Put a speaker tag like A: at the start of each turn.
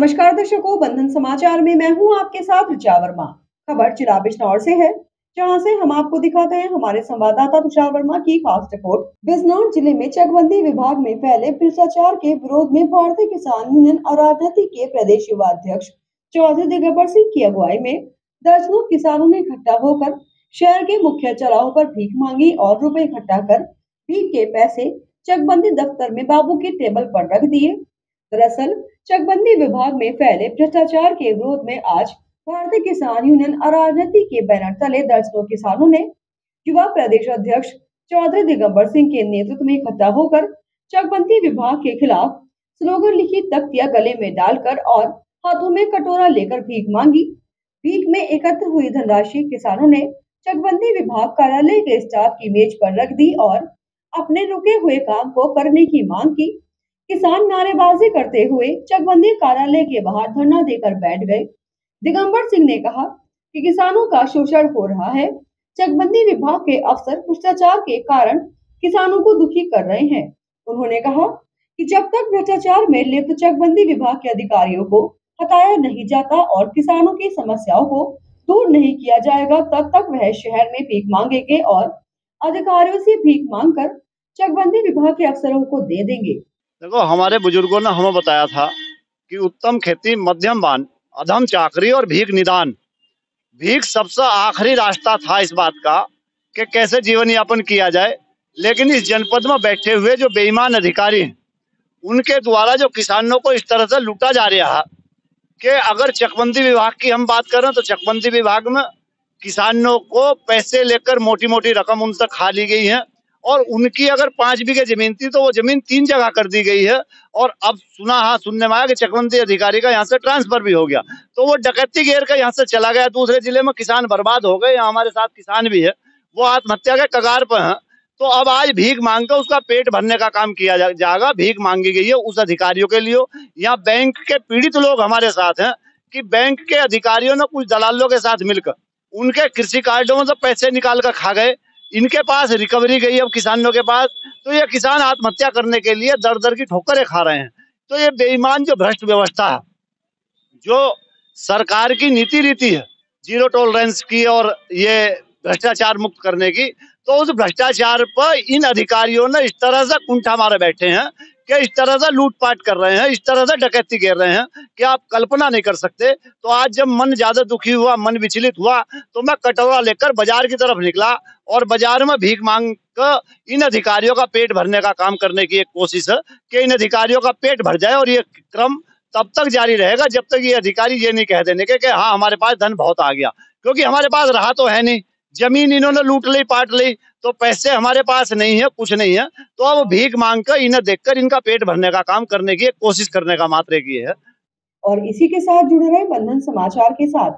A: नमस्कार दर्शकों, बंधन समाचार में मैं हूं आपके साथ ऋचा वर्मा। खबर जिला बिजनौर से है, जहां से हम आपको दिखाते हैं हमारे संवाददाता तुषार वर्मा की खास रिपोर्ट। बिजनौर जिले में चकबंदी विभाग में फैले भ्रष्टाचार के विरोध में भारतीय किसान यूनियन और राजनीति के प्रदेश युवा अध्यक्ष चौधरी दिगंबर सिंह की अगुवाई में दर्जनों किसानों ने इकट्ठा होकर शहर के मुख्य चौराहों पर भीख मांगी और रुपए इकट्ठा कर भीख के पैसे चकबंदी दफ्तर में बाबू की टेबल पर रख दिए। दरअसल चकबंदी विभाग में फैले भ्रष्टाचार के विरोध में आज भारतीय किसान यूनियन और राजनीति के बैनर तले दर्जनों किसानों ने युवा प्रदेश अध्यक्ष चौधरी दिगंबर सिंह के नेतृत्व में इकट्ठा होकर चकबंदी विभाग के खिलाफ स्लोगन लिखी तख्तियां गले में डालकर और हाथों में कटोरा लेकर भीख मांगी। भीख में एकत्र हुई धनराशि किसानों ने चकबंदी विभाग कार्यालय के स्टाफ की मेज पर रख दी और अपने रुके हुए काम को करने की मांग की। किसान नारेबाजी करते हुए चकबंदी कार्यालय के बाहर धरना देकर बैठ गए। दिगंबर सिंह ने कहा कि किसानों का शोषण हो रहा है। चकबंदी विभाग के अफसर भ्रष्टाचार के कारण किसानों को दुखी कर रहे हैं। उन्होंने कहा कि जब तक भ्रष्टाचार में लिप्त चकबंदी विभाग के अधिकारियों को हटाया नहीं जाता और किसानों की समस्याओं को दूर नहीं किया जाएगा, तब तक वह शहर में भीख मांगेंगे और अधिकारियों से भीख मांगकर चकबंदी विभाग के अफसरों को दे देंगे।
B: देखो, हमारे बुजुर्गों ने हमें बताया था कि उत्तम खेती, मध्यम बान, अधम चाकरी और भीख निदान। भीख सबसे आखिरी रास्ता था इस बात का कि कैसे जीवन यापन किया जाए। लेकिन इस जनपद में बैठे हुए जो बेईमान अधिकारी हैं, उनके द्वारा जो किसानों को इस तरह से लूटा जा रहा है कि अगर चकबंदी विभाग की हम बात करें तो चकबंदी विभाग में किसानों को पैसे लेकर मोटी मोटी रकम उनसे खा ली गई है और उनकी अगर 5 बीघे जमीन थी तो वो जमीन 3 जगह कर दी गई है। और अब सुनने में आया कि चकबंदी अधिकारी का यहाँ से ट्रांसफर भी हो गया, तो वो डकैती घेर कर यहाँ से चला गया दूसरे जिले में। किसान बर्बाद हो गए। यहाँ हमारे साथ किसान भी है, वो आत्महत्या के कगार पर है। तो अब आज भीख मांग कर उसका पेट भरने का काम किया जाएगा। भीख मांगी गई है उस अधिकारियों के लिए। यहाँ बैंक के पीड़ित लोग हमारे साथ हैं कि बैंक के अधिकारियों ने कुछ दलालों के साथ मिलकर उनके कृषि कार्डों में से पैसे निकाल कर खा गए। इनके पास रिकवरी गई अब किसानों के पास, तो ये किसान आत्महत्या करने के लिए दर दर की ठोकरें खा रहे हैं। तो ये बेईमान जो भ्रष्ट व्यवस्था है, जो सरकार की नीति रीति है जीरो टॉलरेंस की और ये भ्रष्टाचार मुक्त करने की, तो उस भ्रष्टाचार पर इन अधिकारियों ने इस तरह से कुंठा मारे बैठे हैं कि इस तरह से लूटपाट कर रहे हैं, इस तरह से डकैती कर रहे हैं कि आप कल्पना नहीं कर सकते। तो आज जब मन ज्यादा दुखी हुआ, मन विचलित हुआ, तो मैं कटोरा लेकर बाजार की तरफ निकला और बाजार में भीख मांग कर इन अधिकारियों का पेट भरने का काम करने की एक कोशिश है कि इन अधिकारियों का पेट भर जाए। और ये क्रम तब तक जारी रहेगा जब तक ये अधिकारी ये नहीं कह देने के कि हाँ हमारे पास धन बहुत आ गया, क्योंकि हमारे पास रहा तो है नहीं। जमीन इन्होंने लूट ली, पाट ली, तो पैसे हमारे पास नहीं है, कुछ नहीं है। तो अब भीख मांगकर इन्हें देखकर इनका पेट भरने का काम करने की कोशिश करने का मात्र एक ये है।
A: और इसी के साथ जुड़े रहे बंधन समाचार के साथ।